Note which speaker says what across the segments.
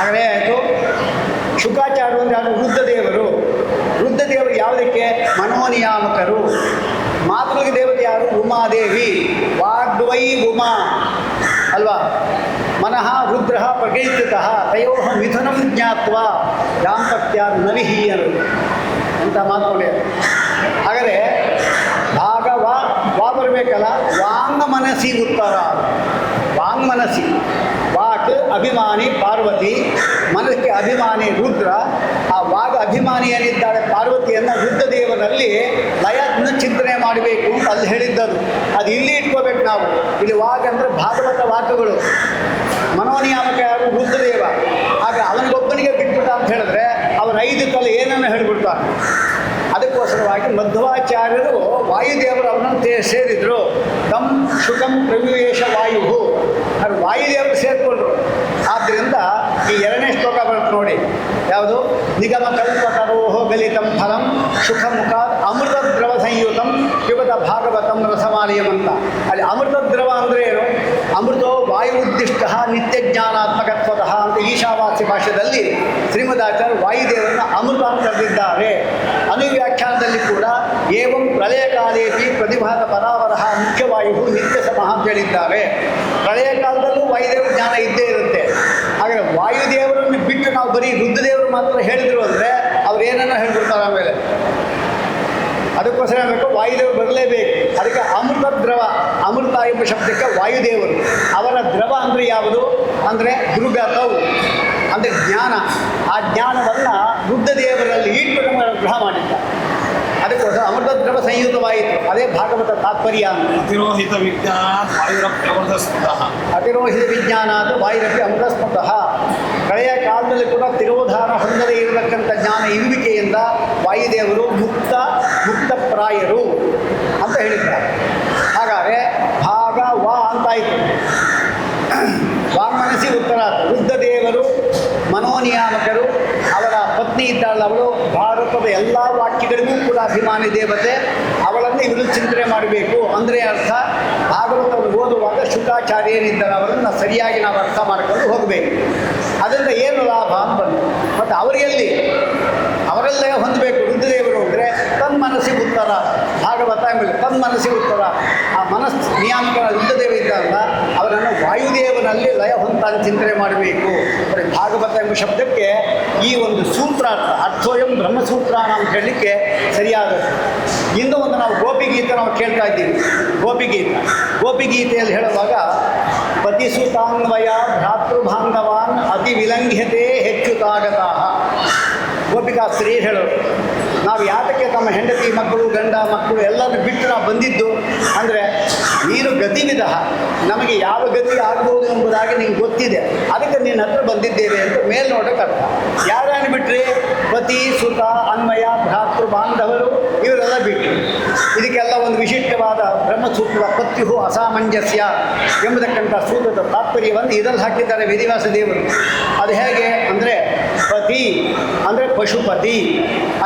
Speaker 1: ಹಾಗಲೇ ಆಯಿತು. ಶುಕಾಚಾರ್ಯರು ಅಂದರೆ ಯಾರು? ರುದ್ರದೇವರು. ರುದ್ರದೇವರು ಯಾವುದಕ್ಕೆ? ಮನೋನಿಯಾಮಕರು. ಮಾತೃಗೆ ದೇವತೆ ಯಾರು? ಉಮಾದೇವಿ. ವಾಗ್ವೈ ಉಮಾ ಅಲ್ವಾ? ಮನಃ ರುದ್ರ ಪ್ರಕೈತತಃ ತಯೋ ಮಿಥುನಂ ಜ್ಞಾತ್ವಾ ದಾಂಪತ್ಯ ನವಿಹೀಯರು ಅಂತ ಮಾತುಗಳೇ. ಹಾಗಾದರೆ ಭಾಗ ವಾ ಬರಬೇಕಲ್ಲ. ವಾಂಗ ಮನಸಿ ಉತ್ತರ. ವಾಂಗ್ಮನಸಿ, ವಾಕ್ ಅಭಿಮಾನಿ ಪಾರ್ವತಿ, ಮನಸ್ಸಿಗೆ ಅಭಿಮಾನಿ ರುದ್ರ. ಆ ವಾಗ್ ಅಭಿಮಾನಿ ಏನಿದ್ದಾಳೆ ಪಾರ್ವತಿಯನ್ನು ರುದ್ರದೇವನಲ್ಲಿ ಲಯವನ್ನು ಚಿಂತನೆ ಮಾಡಬೇಕು ಅಂತ ಅಲ್ಲಿ ಹೇಳಿದ್ದದು. ಅದು ಇಲ್ಲಿ ಇಟ್ಕೋಬೇಕು ನಾವು. ಇಲ್ಲಿ ವಾಗ್ ಅಂದರೆ ಭಾಗವತ ವಾಕ್ಯಗಳು. ಮನೋನಿಯಾಮಕ ಯಾರು? ರುದ್ರದೇವ. ಆಗ ಅವನಿಗೊಬ್ಬನಿಗೆ ಬಿಟ್ಬಿಟ್ಟ ಅಂತ ಹೇಳಿದ್ರೆ ಅವರ 5 ತಲೆ ಏನನ್ನು ಹೇಳಿಬಿಡ್ತಾರೆ. ಅದಕ್ಕೋಸ್ಕರವಾಗಿ ಮಧ್ವಾಚಾರ್ಯರು ವಾಯುದೇವರು ಅವರನ್ನು ಸೇರಿದರು. ತಂ ಶುಕಂ ಪ್ರವಿವೇಶ ವಾಯು. ಅದು ವಾಯುದೇವರು ಸೇರಿಕೊಂಡ್ರು. ಆದ್ದರಿಂದ ಈ 2ನೇ ಶ್ಲೋಕ ಬರುತ್ತೆ ನೋಡಿ. ಯಾವುದು? ನಿಗಮ ಕಲ್ಪತರೋಹ ಗಲಿತಂ ಫಲಂ ಸುಖ ಮುಖ ಅಮೃತ ದ್ರವ ಸಂಯುತಂ ಪಿಬತ ಭಾಗವತಂ ರಸಮಾಲಯಂ ಅಂತ. ಅಲ್ಲಿ ಅಮೃತ ದ್ರವ ಅಂದರೆ ಏನು? ಅಮೃತೋ ವಾಯು ಉದ್ದಿಷ್ಟ ನಿತ್ಯ ಜ್ಞಾನಾತ್ಮಕತ್ವತಃ ಅಂತ ಈಶಾವಾಸ್ಯ ಭಾಷೆಯಲ್ಲಿ ಶ್ರೀಮದಾಚಾರ್ಯ ವಾಯುದೇವರನ್ನು ಅಮೃತ ಅಂತ ಕರೆದಿದ್ದಾರೆ. ಅನುವ್ಯಾಖ್ಯಾನದಲ್ಲಿ ಕೂಡ ಏವಂ ಪ್ರಳಯ ಕಾಲೇಪಿ ಪ್ರತಿಭಾತ ಪರಾವರಹ ಮುಖ್ಯವಾಯು ನಿತ್ಯ ಸಮಃ ಅಂತ ಹೇಳಿದ್ದಾರೆ. ಪ್ರಳಯ ಕಾಲದಲ್ಲೂ ವಾಯುದೇವ ಜ್ಞಾನ ಇದ್ದೇ ಇರುತ್ತೆ. ಹಾಗೆ ವಾಯುದೇವರನ್ನು ಬಿಟ್ಟು ನಾವು ಬರೀ ರುದ್ರದೇವರು ಮಾತ್ರ ಹೇಳಿದರು ಅಂದರೆ ಅವ್ರು ಏನನ್ನ ಹೇಳ್ಬಿಡ್ತಾರೆ ಆಮೇಲೆ. ಅದಕ್ಕೋಸ್ಕರ ಬೇಕು ವಾಯುದೇವರು ಬರಲೇಬೇಕು. ಅದಕ್ಕೆ ಅಮೃತ ದ್ರವ, ಅಮೃತ ಎಂಬ ಶಬ್ದಕ್ಕೆ ವಾಯುದೇವರು. ಅವರ ದ್ರವ ಅಂದರೆ ಯಾವುದು? ಅಂದರೆ ದುರ್ಗತವು ಅಂದರೆ ಜ್ಞಾನ. ಆ ಜ್ಞಾನವನ್ನು ರುದ್ರದೇವರಲ್ಲಿ ಇಟ್ಟು ನಮಗೆ ಗ್ರಹ ಮಾಡಿದ್ದ. ಅದಕ್ಕೋಸ್ಕರ ಅಮೃತ ದ್ರವ ಸಂಯುತವಾಯಿತು. ಅದೇ ಭಾಗವತ ತಾತ್ಪರ್ಯ.
Speaker 2: ಅತಿರೋಹಿತ ವಿಜ್ಞಾನಾತ್ ವಾಯುರಪ್ಯ ಅಮೃತ ಸ್ಮೃತಃ.
Speaker 1: ಅತಿರೋಹಿತ ವಿಜ್ಞಾನಾತ್ ವಾಯುರಪ್ಯ ಅಮೃತ ಸ್ಮೃತಃ. ಹಳೆಯ ಕಾಲದಲ್ಲಿ ಕೂಡ ತಿರೋಧಾನ ಹೊಂದದೇ ಇರತಕ್ಕಂಥ ಜ್ಞಾನ ಇರುವಿಕೆಯಿಂದ ವಾಯುದೇವರು ಮುಕ್ತಪ್ರಾಯರು ಅಂತ ಹೇಳಿದ್ದಾರೆ. ಹಾಗಾದರೆ ಭಾಗ ವಾ ಅಂತಾಯಿತು. ವಾಂಗ್ಮನಸಿ ಉತ್ತರ. ರುದ್ರದೇವರು ಮನೋನಿಯಾಮಕರು. ಅವರ ಪತ್ನಿ ಇದ್ದಾಳಲ್ಲ, ಅವಳು ಭಾರತದ ಎಲ್ಲ ವಾಕ್ಯಗಳಿಗೂ ಕೂಡ ಅಭಿಮಾನಿ ದೇವತೆ. ಅವಳನ್ನು ಇವರು ಚಿಂತನೆ ಮಾಡಬೇಕು. ಅಂದರೆ ಅರ್ಥ ಭಾಗವತವನ್ನು ಓದುವಾಗ ಶುಕಾಚಾರ್ಯ ಏನಿದ್ದಾರೆ ಅವರನ್ನು ಸರಿಯಾಗಿ ನಾವು ಅರ್ಥ ಮಾಡಿಕೊಂಡು ಹೋಗಬೇಕು. ಅದರಿಂದ ಏನು ಲಾಭ ಅಂತ ಬಂದು ಮತ್ತು ಅವರಿಗೆಲ್ಲಿ ಅವರಲ್ಲೇ ಹೊಂದಬೇಕು. ರುದ್ರದೇವರು ಅಂದರೆ ತನ್ಮನಸ್ಸಿ ಉತ್ತರ. ಭಾಗವತ ಎಂಬುದು ತನ್ಮನಸ್ಸಿ ಉತ್ತರ. ಆ ಮನಸ್ಸು ನಿಯಾಮಕ ರುದ್ರದೇವ ಇದ್ದಾರಲ್ಲ ಅವರನ್ನು ವಾಯುದೇವನಲ್ಲಿ ಲಯ ಹೊಂದ ಚಿಂತನೆ ಮಾಡಬೇಕು. ಭಾಗವತ ಎಂಬ ಶಬ್ದಕ್ಕೆ ಈ ಒಂದು ಸೂತ್ರಾರ್ಥ ಅರ್ಥೋಯಂ ಬ್ರಹ್ಮಸೂತ್ರ ಅಂತ ಹೇಳಲಿಕ್ಕೆ ಸರಿಯಾದದ್ದು. ಇನ್ನೂ ಒಂದು ನಾವು ಗೋಪಿಗೀತೆ ನಾವು ಕೇಳ್ತಾ ಇದ್ದೀವಿ. ಗೋಪಿಗೀತೆಯಲ್ಲಿ ಹೇಳುವಾಗ ಪತಿಸುತಾನ್ವಯ ಭ್ರಾತೃಬಾಂಧವಾನ್ ಅತಿ ವಿಲಂಘ್ಯತೆ ಹೆಚ್ಚುತಾಗತಃ. ಗೋಪಿಕಾ ಸ್ತ್ರೀ ಹೇಳೋರು, ನಾವು ಯಾತಕ್ಕೆ ತಮ್ಮ ಹೆಂಡತಿ ಮಕ್ಕಳು ಗಂಡ ಮಕ್ಕಳು ಎಲ್ಲರೂ ಬಿಟ್ಟು ನಾವು ಬಂದಿದ್ದು ಅಂದರೆ ನೀನು ಗತಿವಿಧ, ನಮಗೆ ಯಾವ ಗತಿ ಆಗ್ಬೋದು ಎಂಬುದಾಗಿ ನಿಂಗೆ ಗೊತ್ತಿದೆ, ಅದಕ್ಕೆ ನಿನ್ನ ಹತ್ರ ಬಂದಿದ್ದೇವೆ ಅಂತ ಮೇಲ್ನೋಟಕ್ಕೆ ಅರ್ಥ. ಯಾರ್ಯಾರು ಬಿಟ್ಟರೆ ಪತಿ ಸುತ ಅನ್ವಯ ಭ್ರಾತೃ ಬಾಂಧವರು ಇವರೆಲ್ಲ ಬಿಟ್ಟರು. ಇದಕ್ಕೆಲ್ಲ ಒಂದು ವಿಶಿಷ್ಟವಾದ ಬ್ರಹ್ಮಸೂತ್ರದ ಪತ್ಯು ಅಸಾಮಂಜಸ್ಯ ಎಂಬುದಕ್ಕಂಥ ಸೂತ್ರದ ತಾತ್ಪರ್ಯವನ್ನು ಇದರಲ್ಲಿ ಹಾಕಿದ್ದಾರೆ ವೇದಿವಾಸ ದೇವರು. ಅದು ಹೇಗೆ ಅಂದರೆ ಪತಿ ಅಂದರೆ ಪಶುಪತಿ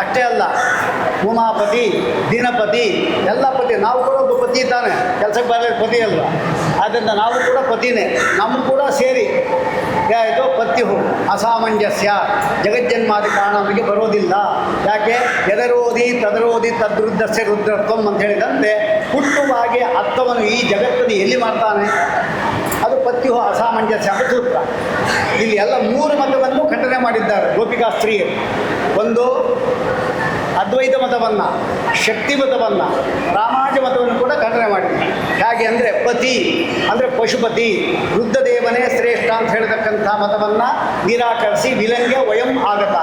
Speaker 1: ಅಷ್ಟೇ ಅಲ್ಲ, ಉಮಾಪತಿ ದಿನಪತಿ ಎಲ್ಲ ಪತಿ. ನಾವು ಕೂಡ ಒಬ್ಬ ಪತಿ ಇದ್ದಾನೆ, ಕೆಲಸಕ್ಕೆ ಬರಲಿಕ್ಕೆ ಪತಿ ಅಲ್ವಾ, ಆದ್ದರಿಂದ ನಾವು ಕೂಡ ಪತಿನೇ. ನಮ್ಮ ಕೂಡ ಸೇರಿ ಯಾಯಿತು ಪತ್ಯು ಅಸಾಮಂಜಸ್ಯ ಜಗಜ್ಜನ್ಮಾದಿ ಕಾರಣ ನಮಗೆ ಬರೋದಿಲ್ಲ. ಯಾಕೆ ಎದರೋದಿ ತದರೋದಿ ತದ್ರುದ್ಧಸ್ಯ ರುದ್ರತ್ವಂ ಅಂತ ಹೇಳಿದಂತೆ ಹುಟ್ಟುವಾಗೆ ಅರ್ಥವನ್ನು ಈ ಜಗತ್ತನ್ನು ಎಲ್ಲಿ ಮಾಡ್ತಾನೆ, ಅದು ಪತ್ಯು ಅಸಾಮಂಜಸ್ಯ ಎಂಬ ಸೂತ್ರ. ಇಲ್ಲಿ ಎಲ್ಲ 3 ಮತವನ್ನು ಖಂಡನೆ ಮಾಡಿದ್ದಾರೆ ಗೋಪಿಕಾ ಸ್ತ್ರೀಯರು. ಒಂದು ಅದ್ವೈತ ಮತವನ್ನು, ಶಕ್ತಿ ಮತವನ್ನು, ರಾಮಾಜ ಮತವನ್ನು ಕೂಡ ಖಂಡನೆ ಮಾಡಿದ್ದಾರೆ. ಹೇಗೆ ಅಂದರೆ ಪತಿ ಅಂದರೆ ಪಶುಪತಿ, ರುದ್ರದೇವನೇ ಶ್ರೇಷ್ಠ ಅಂತ ಹೇಳ್ತಕ್ಕಂಥ ಮತವನ್ನು ನಿರಾಕರಿಸಿ ವಿಲಂಘ್ಯ ವಯಂ ಆಗತ.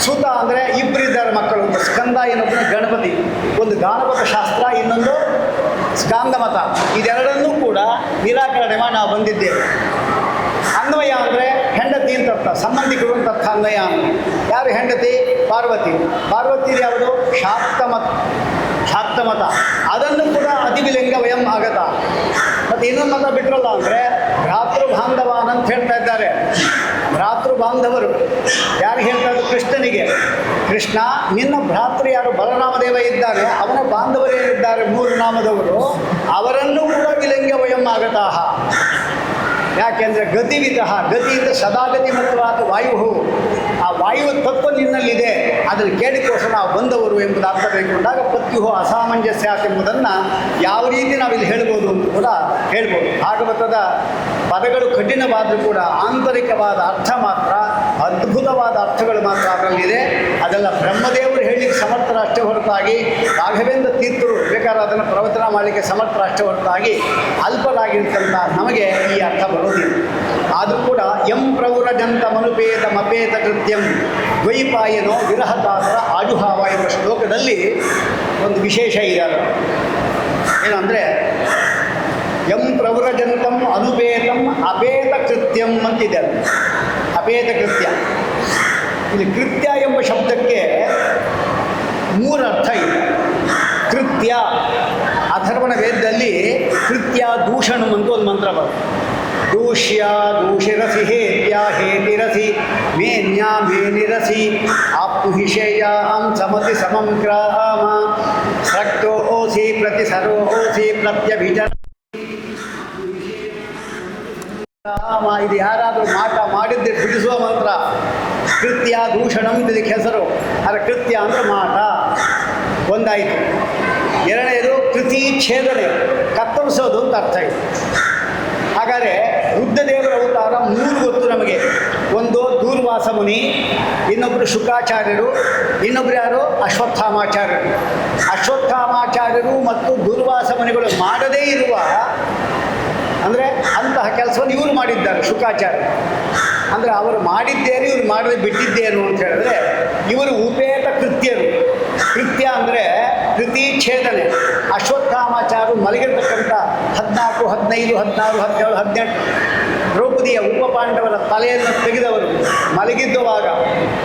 Speaker 1: ಸುತ ಅಂದರೆ ಇಬ್ಬರಿದ್ದಾರೆ ಮಕ್ಕಳು, ಒಂದು ಸ್ಕಂದ ಇನ್ನೊಬ್ಬನ ಗಣಪತಿ, ಒಂದು ಗಾನಪತ ಶಾಸ್ತ್ರ ಇನ್ನೊಂದು ಸ್ಕಾಂದ ಮತ. ಇದೆರಡನ್ನೂ ಕೂಡ ನಿರಾಕರಣೆ ಮಾಡಿ ನಾವು ಬಂದಿದ್ದೇವೆ. ಅನ್ವಯ ಅಂದರೆ ಹೆಂಡತಿ ಅಂತ ಅರ್ಥ, ಸಂಬಂಧಿಕರು ಅಂತ ಅರ್ಥ ಅನ್ವಯ ಅಂದರೆ. ಯಾರು ಹೆಂಡತಿ? ಪಾರ್ವತಿ. ಪಾರ್ವತಿ ಯಾವುದು? ಶಾಕ್ತಮತ. ಅದನ್ನು ಕೂಡ ಅತಿವಿಲಿಂಗ ವಯಂ ಆಗತ. ಮತ್ತು ಇನ್ನೊಂದು ಮತ ಬಿಟ್ಟರಲ್ಲ ಅಂದರೆ ಭ್ರಾತೃ ಬಾಂಧವಾನ್ ಅಂತ ಹೇಳ್ತಾ ಇದ್ದಾರೆ. ಭ್ರಾತೃ ಬಾಂಧವರು ಯಾರು ಹೇಳ್ತಾ ಇದ್ರು? ಕೃಷ್ಣನಿಗೆ. ಕೃಷ್ಣ ನಿನ್ನ ಭ್ರಾತೃ ಯಾರು ಬಲರಾಮದೇವ ಇದ್ದಾರೆ, ಅವನ ಬಾಂಧವರೇನಿದ್ದಾರೆ 3 ನಾಮದವರು, ಅವರನ್ನು ಕೂಡ ವಿಲಿಂಗ ವಯಂ ಆಗತಾಹ. ಯಾಕೆಂದರೆ ಗತಿವಿಧ ಗತಿಯಿಂದ ಸದಾಗತಿಮತ್ತವಾದ ವಾಯು, ಆ ವಾಯು ತತ್ವ ನಿನ್ನಲ್ಲಿದೆ, ಅದನ್ನು ಕೇಳಿಕೋಸ್ಕರ ನಾವು ಬಂದವರು ಎಂಬುದು ಅರ್ಥ ಬೇಕೊಂಡಾಗ ಪತ್ಯುಹೋ ಅಸಾಮಂಜಸ್ಯ ಎಂಬುದನ್ನು ಯಾವ ರೀತಿ ನಾವಿಲ್ಲಿ ಹೇಳ್ಬೋದು ಅಂತ ಕೂಡ ಹೇಳ್ಬೋದು. ಭಾಗವತದ ಪದಗಳು ಕಠಿಣವಾದರೂ ಕೂಡ ಆಂತರಿಕವಾದ ಅರ್ಥ ಮಾತ್ರ, ಅದ್ಭುತವಾದ ಅರ್ಥಗಳು ಮಾತ್ರ ಅದರಲ್ಲಿದೆ. ಅದೆಲ್ಲ ಬ್ರಹ್ಮದೇವರು ಹೇಳಲಿಕ್ಕೆ ಸಮರ್ಥರಷ್ಟೇ ಹೊರತಾಗಿ, ರಾಘವೇಂದ್ರ ತೀರ್ಥರು ಬೇಕಾದ್ರೆ ಅದನ್ನು ಪ್ರವಚನ ಮಾಡಲಿಕ್ಕೆ ಸಮರ್ಥರಷ್ಟೇ ಹೊರತಾಗಿ ಅಲ್ಪರಾಗಿರ್ತಕ್ಕಂಥ ನಮಗೆ ಈ ಅರ್ಥ ಬರೋದಿಲ್ಲ. ಆದರೂ ಕೂಡ ಎಂ ಪ್ರೌರಜಂತ ಮನುಪೇತ ಮಪೇತ ಕೃತ್ಯಂ ದ್ವೈಪಾಯನೋ ವಿರಹದಾತರ ಆಜುಹಾವ ಎಂಬ ಶ್ಲೋಕದಲ್ಲಿ ಒಂದು ವಿಶೇಷ ಇದೆ. ಏನಂದರೆ ಎಂ ಪ್ರವ್ರಜಂತಂ ಅನುಪೇತಂ ಅಪೇತ ಕೃತ್ಯಂ ಅಂತಿದೆ. ಅಪೇತ ಕೃತ್ಯ, ಇಲ್ಲಿ ಕೃತ್ಯ ಎಂಬ ಶಬ್ದಕ್ಕೆ ಮೂರು ಅರ್ಥ ಇದೆ. ಕೃತ್ಯ, ಅಥರ್ವಣ ವೇದದಲ್ಲಿ ಕೃತ್ಯ ದೂಷಣಂ ಅಂತ ಒಂದು ಮಂತ್ರ ಬರುತ್ತೆ. ದೂಷ್ಯ ದೂಷಿರಸಿ ಹೇತ್ಯ ಹೇತಿರಸಿ ಮೇನ್ಯಾ ಮೇನಿರಸಿ ಆಪ್ತು ಹಿಷೇಯಾಂ ಸಮತಿ ಸಮಂ ಗ್ರಾಮ ಸಕ್ತೋ ಓಸಿ ಪ್ರತಿಸರೋ ಓಸಿ ಪ್ರತ್ಯಭಿಜ. ಇದು ಯಾರಾದರೂ ಮಾಟ ಮಾಡಿದ್ದೆ ಬಿಡಿಸುವ ಮಂತ್ರ. ಕೃತ್ಯ ದೂಷಣಂ ಇದಕ್ಕೆ ಹೆಸರು. ಅದರ ಕೃತ್ಯ ಅಂದರೆ ಮಾಟ ಒಂದಾಯಿತು. ಎರಡನೇದು ಕೃತಿ ಛೇದನೆ, ಕತ್ತರಿಸೋದು ಅಂತ ಅರ್ಥ ಇದೆ. ಹಾಗಾದರೆ ರುದ್ರದೇವರ ಅವತಾರ ಮೂರು ಗೊತ್ತು ನಮಗೆ. ಒಂದು ದೂರ್ವಾಸ ಮುನಿ, ಇನ್ನೊಬ್ಬರು ಶುಕಾಚಾರ್ಯರು, ಇನ್ನೊಬ್ಬರು ಯಾರು ಅಶ್ವತ್ಥಾಮಾಚಾರ್ಯರು. ಅಶ್ವತ್ಥಾಮಾಚಾರ್ಯರು ಮತ್ತು ದೂರ್ವಾಸ ಮುನಿಗಳು ಮಾಡದೇ ಇರುವ ಅಂದರೆ ಅಂತಹ ಕೆಲಸವನ್ನು ಇವರು ಮಾಡಿದ್ದಾರೆ. ಶುಕಾಚಾರ್ಯ ಅಂದರೆ ಅವರು ಮಾಡಿದ್ದೇನು, ಇವರು ಮಾಡದೆ ಬಿಟ್ಟಿದ್ದೇನು ಅಂತ ಹೇಳಿದ್ರೆ ಇವರು ಉಪೇತ ಕೃತ್ಯರು. ಕೃತ್ಯ ಅಂದರೆ ಕೃತಿ ಛೇದನೆ. ಅಶ್ವತ್ಥಾಮಾಚಾರ್ಯರು ಮಲಗಿರ್ತಕ್ಕಂಥ 14, 15, 16, 17, 18 ದ್ರೌಪದಿಯ ಉಪಪಾಂಡವರ ತಲೆಯನ್ನು ತೆಗೆದವರು ಮಲಗಿದ್ದುವಾಗ.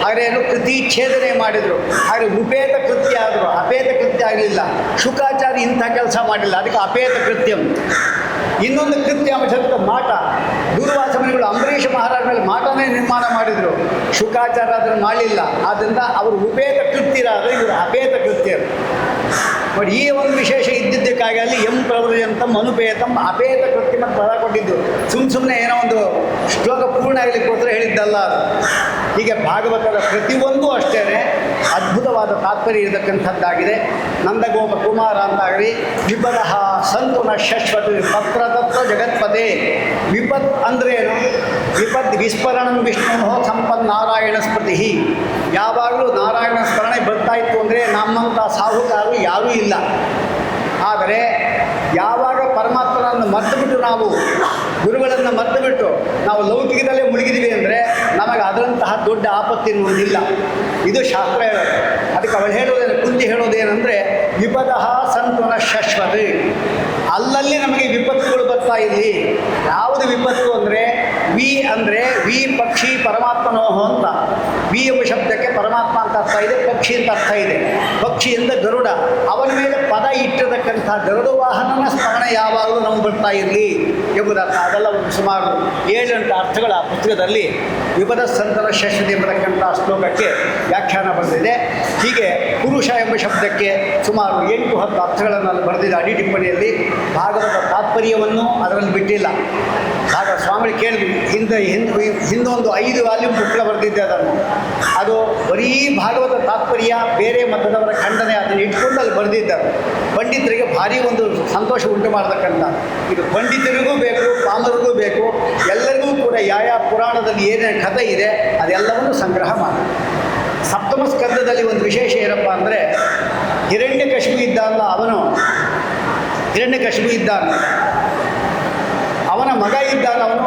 Speaker 1: ಹಾಗೇನು ಕೃತಿ ಛೇದನೆ ಮಾಡಿದರು. ಹಾಗೆ ಉಪೇತ ಕೃತ್ಯ ಆದರು, ಅಪೇತ ಕೃತ್ಯ ಆಗಲಿಲ್ಲ. ಶುಕಾಚಾರ್ಯ ಇಂಥ ಕೆಲಸ ಮಾಡಲಿಲ್ಲ, ಅದಕ್ಕೆ ಅಪೇತ ಕೃತ್ಯಂ. ಇನ್ನೊಂದು ಕೃತ್ಯ ಅಂಶಕ್ಕೆ ಮಾಟ. ದೂರ್ವಾಸ ಮುನಿಗಳು ಅಂಬರೀಷ ಮಹಾರಾಜ ಮೇಲೆ ಮಾಟನೇ ನಿರ್ಮಾಣ ಮಾಡಿದರು, ಶುಕಾಚಾರ್ಯ ಅದನ್ನು ಮಾಡಲಿಲ್ಲ. ಆದ್ದರಿಂದ ಅವರು ಉಪೇತ ಕೃತ್ಯರಾದರೆ ಇವರು ಅಪೇತ ಕೃತ್ಯರು. ಬಟ್ ಈ ಒಂದು ವಿಶೇಷ ಇದ್ದಿದ್ದಕ್ಕಾಗಿ ಅಲ್ಲಿ ಎಂ ಪ್ರವೃಜಂತಂ ಅನುಪೇತಂ ಅಪೇತ ಕೃತ್ಯಮ ಪದ ಕೊಟ್ಟಿದ್ದು. ಸುಮ್ಮನೆ ಏನೋ ಒಂದು ಶ್ಲೋಕ ಪೂರ್ಣ ಆಗಲಿಕ್ಕೋಸ್ಕರ ಹೇಳಿದ್ದಲ್ಲ ಅದು. ಹೀಗೆ ಭಾಗವತದ ಪ್ರತಿಯೊಂದು ಅಷ್ಟೇ ಅದ್ಭುತವಾದ ತಾತ್ಪರ್ಯ ಇರತಕ್ಕಂಥದ್ದಾಗಿದೆ. ನಂದಗೋಪ ಕುಮಾರ ಅಂತಾಗಲಿ, ವಿಪದಃ ಸಂತು ನ ಶಶ್ವತ್ ತತ್ರ ತತ್ರ ಜಗತ್ಪತೆ. ವಿಪತ್ ಅಂದ್ರೇನು? ವಿಪತ್ ವಿಸ್ಮರಣಂ ವಿಷ್ಣು ಸಂಪನ್ ನಾರಾಯಣ ಸ್ಮೃತಿ. ಯಾವಾಗಲೂ ನಾರಾಯಣ ಸ್ಮರಣೆ ಬರ್ತಾ ಇತ್ತು ಅಂದರೆ ನಮ್ಮಂಥ ಸಾಹುಕಾರರು ಯಾರೂ ಇಲ್ಲ. ಆದರೆ ಯಾವಾಗ ಪರಮಾತ್ಮನನ್ನು ಮರೆತುಬಿಟ್ಟು, ನಾವು ಗುರುಗಳನ್ನು ಮರೆತುಬಿಟ್ಟು ನಾವು ಲೌಕಿಕದಲ್ಲೇ ಮುಳುಗಿದ್ದೀವಿ ಅಂದರೆ ನಮಗೆ ಅದರಂತಹ ದೊಡ್ಡ ಆಪತ್ತಿನ್ನುವುದಿಲ್ಲ. ಇದು ಶಾಸ್ತ್ರ ಹೇಳೋದು. ಅದಕ್ಕೆ ಅವಳು ಹೇಳೋದೇನು, ಕುಂತಿ ಹೇಳೋದೇನೆಂದರೆ ವಿಪದಃ ಸಂತು ನ ಶಶ್ವತ್. ಅಲ್ಲಲ್ಲಿ ನಮಗೆ ವಿಪತ್ತುಗಳು ಬರ್ತಾ ಇಲ್ಲಿ. ಯಾವುದು ವಿಪತ್ತು ಅಂದರೆ ವಿ ಪಕ್ಷಿ ಪರಮಾತ್ಮನೋಹ ಅಂತ. ವಿ ಎಂಬ ಶಬ್ದಕ್ಕೆ ಪರಮಾತ್ಮ ಅಂತ ಅರ್ಥ ಇದೆ, ಪಕ್ಷಿ ಅಂತ ಅರ್ಥ ಇದೆ. ಪಕ್ಷಿಯಿಂದ ಗರುಡ, ಅವನ ಮೇಲೆ ಪದ ಇಟ್ಟಿರತಕ್ಕಂಥ ಗರುಡ ವಾಹನನ ಸ್ಮರಣೆ ಯಾವಾಗಲೂ ನಮ್ಗೆ ಬರ್ತಾ ಇರಲಿ ಎಂಬುದರ್ಥ. ಅದೆಲ್ಲ ಒಂದು ಸುಮಾರು 7-8 ಅರ್ಥಗಳ ಆ ಪುಸ್ತಕದಲ್ಲಿ ವಿಪದ ಸಂತರ ಶಶ್ವತಿ ಎಂಬತಕ್ಕಂಥ ಶ್ಲೋಕಕ್ಕೆ ವ್ಯಾಖ್ಯಾನ ಬರೆದಿದೆ. ಹೀಗೆ ಪುರುಷ ಎಂಬ ಶಬ್ದಕ್ಕೆ ಸುಮಾರು 8-10 ಅರ್ಥಗಳನ್ನು ಅಲ್ಲಿ ಬರೆದಿದೆ ಅಡಿ ಟಿಪ್ಪಣಿಯಲ್ಲಿ. ಭಾಗವತ ತಾತ್ಪರ್ಯವನ್ನು ಅದರಲ್ಲಿ ಬಿಟ್ಟಿಲ್ಲ. ಸ್ವಾಮಿ ಕೇಳಿದ್ವಿ, ಹಿಂದೊಂದು 5 ವಾಲ್ಯೂಮ್ ಪುಸ್ತಕ ಬರೆದಿದ್ದೆ ಅದನ್ನು. ಅದು ಬರೀ ಭಾಗವತ ತಾತ್ಪರ್ಯ, ಬೇರೆ ಮತದವರ ಖಂಡನೆ ಅದನ್ನು ಇಟ್ಕೊಂಡು ಅಲ್ಲಿ ಬರೆದಿದ್ದಾರೆ. ಪಂಡಿತರಿಗೆ ಭಾರಿ ಒಂದು ಸಂತೋಷ ಉಂಟು ಮಾಡತಕ್ಕಂಥ ಇದು. ಪಂಡಿತರಿಗೂ ಬೇಕು, ಪಾಮರಿಗೂ ಬೇಕು, ಎಲ್ಲರಿಗೂ ಕೂಡ ಯಾವ ಪುರಾಣದಲ್ಲಿ ಏನೇನು ಕಥೆ ಇದೆ ಅದೆಲ್ಲವನ್ನು ಸಂಗ್ರಹ ಮಾಡಿ. ಸಪ್ತಮ ಸ್ಕಂದದಲ್ಲಿ ಒಂದು ವಿಶೇಷ ಏನಪ್ಪ ಅಂದರೆ, ಹಿರಣ್ಯಕಶಿಪು ಇದ್ದಾನಲ್ಲ, ಹಿರಣ್ಯಕಶಿಪು ಇದ್ದಾನ, ಅವನ ಮಗ ಇದ್ದಾನ, ಅವನು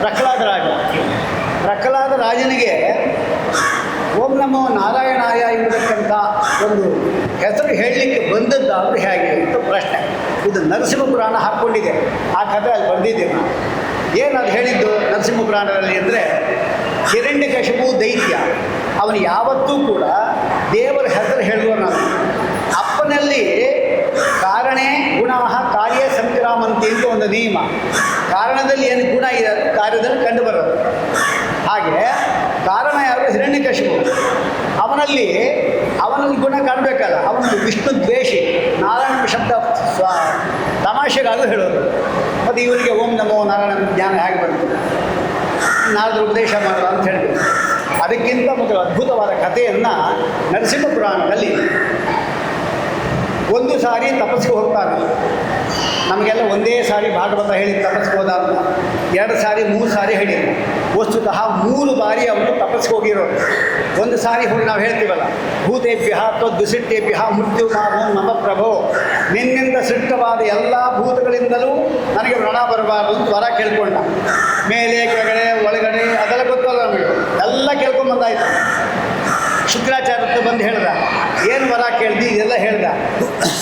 Speaker 1: ಪ್ರಹ್ಲಾದ ರಾಜ. ಪ್ರಹ್ಲಾದ ರಾಜನಿಗೆ ಓಂ ನಮೋ ನಾರಾಯಣಾಯ ಎಂಬತಕ್ಕಂಥ ಒಂದು ಹೆಸರು ಹೇಳಲಿಕ್ಕೆ ಬಂದದ್ದಾದರೂ ಹೇಗೆ ಅಂತ ಪ್ರಶ್ನೆ. ಇದು ನರಸಿಂಹ ಪುರಾಣ ಹಾಕ್ಕೊಂಡಿದೆ, ಆ ಕಥೆ ಅಲ್ಲಿ ಬಂದಿದ್ದೇನೆ. ಏನದು ಹೇಳಿದ್ದು ನರಸಿಂಹ ಪುರಾಣದಲ್ಲಿ ಅಂದರೆ, ಹಿರಣ್ಯಕಶಿಪು ದೈತ್ಯ, ಅವನು ಯಾವತ್ತೂ ಕೂಡ ದೇವರ ಹೆಸರು ಹೇಳುವ ನಾನು. ಅಪ್ಪನಲ್ಲಿ ಕಾರಣೇ ಗುಣ ಕಾರ್ಯ ಸಂಕ್ರಾಮಂತಿ ಅಂತ ಒಂದು ನಿಯಮ. ಕಾರಣದಲ್ಲಿ ಏನು ಗುಣ ಇದೆ ಅದು ಕಾರ್ಯದಲ್ಲಿ ಕಂಡು ಬರೋದು. ಹಾಗೆ ಕಾರಣ ಯಾರು? ಹಿರಣ್ಯಕಶಿಪು. ಅವನಲ್ಲಿ ಗುಣ ಕಾಣಬೇಕಲ್ಲ. ಅವನು ವಿಷ್ಣು ದ್ವೇಷಿ, ನಾರಾಯಣ ಶಬ್ದ ತಮಾಷೆಗಾಗೂ ಹೇಳೋದು. ಮತ್ತು ಇವರಿಗೆ ಓಂ ನಮೋ ನಾರಾಯಣ ಜ್ಞಾನ ಹೇಗೆ ಬಂತು, ನಾರದರು ಉಪದೇಶ ಮಾಡೋದು ಅಂತ ಹೇಳಿದ್ರು. ಅದಕ್ಕಿಂತ ಮೊದಲು ಅದ್ಭುತವಾದ ಕಥೆಯನ್ನು ನರಸಿಂಹ ಪುರಾಣದಲ್ಲಿ ಒಂದು ಸಾರಿ ತಪಸ್ಸಿಗೆ ಹೋಗ್ತಾರೆ. ನಮಗೆಲ್ಲ ಒಂದೇ ಸಾರಿ ಭಾಗವತ ಹೇಳಿ ತಪಸ್ಸಿಗೆ ಹೋದ ಅಂತ, 2 ಸಾರಿ 3 ಸಾರಿ ಹೇಳಿದ್ರು. ವಸ್ತುತಃ 3 ಬಾರಿ ಅವನು ತಪಸ್ಸಿಗೆ ಹೋಗಿರೋರು. ಒಂದು ಸಾರಿ ಹೋಗಿ ನಾವು ಹೇಳ್ತೀವಲ್ಲ, ಭೂತೇಭ್ಯ ತ್ವದ್ದುಸಿಟ್ಟೇಭ್ಯ ಮೃತ್ಯು ಮಾಮೋ ನಮ ಪ್ರಭೋ, ನಿನ್ನಿಂದ ಸೃಷ್ಟವಾದ ಎಲ್ಲ ಭೂತಗಳಿಂದಲೂ ನನಗೆ ವ್ರಣ ಬರಬಾರದು ಅಂತ ವರ ಕೇಳ್ಕೊಂಡ. ಮೇಲೆ ಕೆಳಗಡೆ ಒಳಗಡೆ ಅದೆಲ್ಲ ಗೊತ್ತಲ್ಲ ನಮಗೆ, ಎಲ್ಲ ಕೇಳ್ಕೊಂಬಂದಾಯ್ತು. ಶುಕ್ರಾಚಾರ್ಯ ಬಂದು ಹೇಳ್ದ, ಏನು ವರ ಕೇಳ್ದಿ ಇದೆಲ್ಲ ಹೇಳ್ದ.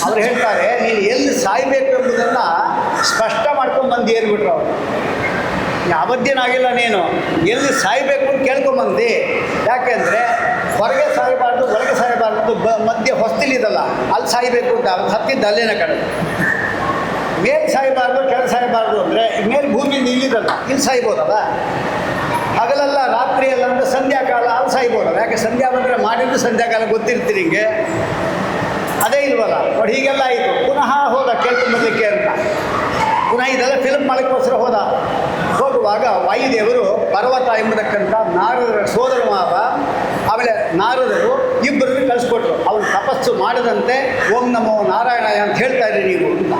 Speaker 1: ಅವ್ರು ಹೇಳ್ತಾರೆ, ನೀನು ಎಲ್ಲಿ ಸಾಯಬೇಕು ಎಂಬುದನ್ನು ಸ್ಪಷ್ಟ ಮಾಡ್ಕೊಂಡು ಬಂದು ಏರ್ಬಿಟ್ರು ಅವರು. ಅವಧ್ಯನಾಗಿಲ್ಲ, ನೀನು ಎಲ್ಲಿ ಸಾಯಬೇಕು ಅಂತ ಕೇಳ್ಕೊಂಬಂದು. ಯಾಕೆಂದರೆ ಹೊರಗೆ ಸಾಯಬಾರ್ದು ಒಳಗೆ ಸಾಯಬಾರ್ದು, ಮಧ್ಯೆ ಹೊಸ್ತಿಲಿದಲ್ಲ ಅಲ್ಲಿ ಸಾಯಬೇಕು ಅಂತ ಅವ್ರು ಹತ್ತಿದ್ದು ಅಲ್ಲೇನ ಕಡೆ. ಮೇಲೆ ಸಾಯಬಾರ್ದು ಕೆಳಗೆ ಸಾಯಬಾರ್ದು ಅಂದರೆ ಮೇಲೆ ಭೂಮಿಯಿಂದ ಇಲ್ಲಿದಲ್ಲ ಇಲ್ಲಿ ಸಾಯ್ಬೋದಲ್ಲ. ಹಗಲಲ್ಲ ರಾತ್ರಿ ಅಲ್ಲ ಅಂದರೆ ಸಂಧ್ಯಾಕಾಲ ಅಲ್ಲಿ ಸಾಯ್ಬೋದಲ್ಲ. ಯಾಕೆ ಸಂಧ್ಯಾ ಬಂದರೆ ಮಾಡಿದ್ದು ಸಂಧ್ಯಾಕಾಲ ಗೊತ್ತಿರ್ತೀರಿ ಹಿಂಗೆ, ಅದೇ ಇಲ್ವಲ್ಲ. ನೋಡಿ ಹೀಗೆಲ್ಲ ಆಯಿತು. ಪುನಃ ಹೋದ ಕೇಳ್ಕೊಂಬರ್ಲಿಕ್ಕೆ ಅಂತ. ಪುನಃ ಇದೆಲ್ಲ ಫಿಲ್ಮ್ ಮಾಡೋಕ್ಕೋಸ್ಕರ ಹೋಗುವಾಗ ವಾಯುದೇವರು ಪರ್ವತ ಎಂಬುದಕ್ಕಂಥ ನಾರದರ ಸೋದರ ಮಾವ, ಆಮೇಲೆ ನಾರದರು ಇಬ್ಬರನ್ನು ಕಳಿಸ್ಕೊಟ್ರು. ಅವನು ತಪಸ್ಸು ಮಾಡದಂತೆ ಓಂ ನಮೋ ನಾರಾಯಣಾಯ ಅಂತ ಹೇಳ್ತಾ ಇದ್ರಿ ನೀವು ಅಂತ.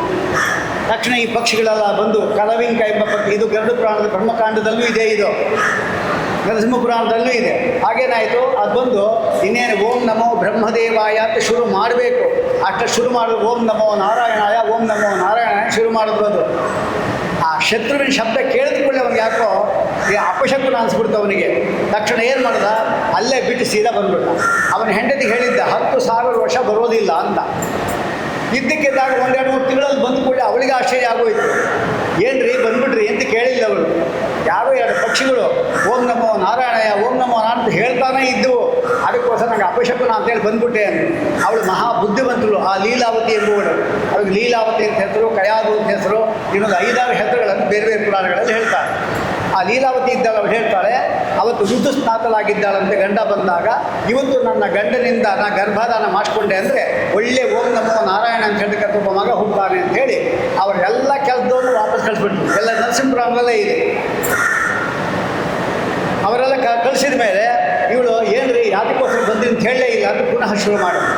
Speaker 1: ತಕ್ಷಣ ಈ ಪಕ್ಷಿಗಳೆಲ್ಲ ಬಂದು ಕಲವಿಂಕ ಎಂಬ ಪಕ್ಷಿ, ಇದು ಗರುಡ ಪುರಾಣದ ಬ್ರಹ್ಮಕಾಂಡದಲ್ಲೂ ಇದೆ, ಇದು ನರಸಿಂಹ ಪುರಾಣದಲ್ಲೂ ಇದೆ. ಹಾಗೇನಾಯಿತು, ಅದು ಬಂದು ಇನ್ನೇನು ಓಂ ನಮೋ ಬ್ರಹ್ಮದೇವಾಯ ಅಂತ ಶುರು ಮಾಡಬೇಕು. ಅಷ್ಟು ಶುರು ಮಾಡೋದು ಓಂ ನಮೋ ನಾರಾಯಣಾಯ ಓಂ ನಮೋ ನಾರಾಯಣಾಯ ಶುರು ಮಾಡಿದ್ರು. ಅದು ಆ ಶತ್ರುವಿನ ಶಬ್ದ ಕೇಳಿದ ಕೂಡಲೇ ಅವನಿಗೆ ಯಾಕೋ ಅಪಶಕುನ ಅನಿಸ್ಬಿಡ್ತು ಅವನಿಗೆ. ತಕ್ಷಣ ಏನು ಮಾಡ್ದ, ಅಲ್ಲೇ ಬಿಟ್ಟು ಸೀದಾ ಬಂದ್ಬಿಟ್ಟ. ಅವನ ಹೆಂಡತಿಗೆ ಹೇಳಿದ್ದ 10,000 ವರ್ಷ ಬರೋದಿಲ್ಲ ಅಂತ. ಇದ್ದಕ್ಕಿದ್ದಾಗ 1-2-3 ತಿಂಗಳಲ್ಲಿ ಬಂದು ಕೂಡಲೇ ಅವಳಿಗೆ ಆಶ್ಚರ್ಯ ಆಗೋಯ್ತು. ಏನ್ರಿ ಬಂದ್ಬಿಟ್ರಿ ಅಂತ ಕೇಳಿಲ್ಲ ಅವಳು. ಯಾರೋ 2 ಪಕ್ಷಿಗಳು ಓಂ ನಮೋ ನಾರಾಯಣಯ್ಯ ಓಂ ನಮೋ ನಾರಾಯಣ ಅಂತ ಹೇಳ್ತಾನೇ ಇದ್ದವು. ಅದಕ್ಕೋಸ್ಕರ ನಂಗೆ ಅಪಶಕುನ ಅಂತೇಳಿ ಬಂದ್ಬಿಟ್ಟೆ ಅಂತ. ಅವಳು ಮಹಾ ಬುದ್ಧಿವಂತಳು. ಆ ಲೀಲಾವತಿ ಎಂಬುವಳು, ಅವ್ರಿಗೆ ಲೀಲಾವತಿ ಅಂತ ಹೆಸರು, ಕಯಾದು ಅಂತ ಹೆಸರು, ಇನ್ನೊಂದು 5-6 ಹೆಸರುಗಳನ್ನು ಬೇರೆ ಬೇರೆ ಪುರಾಣಗಳಲ್ಲಿ ಹೇಳ್ತಾರೆ. ಆ ಲೀಲಾವತಿ ಇದ್ದಾಗ ಅವಳು ಹೇಳ್ತಾಳೆ, ಅವತ್ತು ಋತುಸ್ನಾತಲಾಗಿದ್ದಾಳಂತೆ ಗಂಡ ಬಂದಾಗ, ಇವತ್ತು ನನ್ನ ಗಂಡನಿಂದ ನಾ ಗರ್ಭಧಾನ ಮಾಡಿಕೊಂಡೆ ಅಂದರೆ ಒಳ್ಳೆ ಓಂ ನಮೋ ನಾರಾಯಣ ಅಂತ ಹೇಳ್ತಕ್ಕಂಥ ಒಬ್ಬ ಮಗ ಹುಡ್ತಾನೆ ಅಂಥೇಳಿ ಅವರೆಲ್ಲ ಕೆಲಸದವರು ವಾಪಸ್ ಕಳಿಸ್ಬಿಟ್ರು. ಎಲ್ಲ ನರಸಿಂಹಪುರಾಣದಲ್ಲೇ ಇದೆ. ಅವರೆಲ್ಲ ಕಳಿಸಿದ ಮೇಲೆ ಇವಳು ಏನ್ರಿ ಯಾತಕ್ಕೋಸ್ಕರ ಬಂದಿ ಅಂತ ಹೇಳಲೇ ಇಲ್ಲ ಅಂತ ಪುನಃ ಶುರು ಮಾಡೋದು.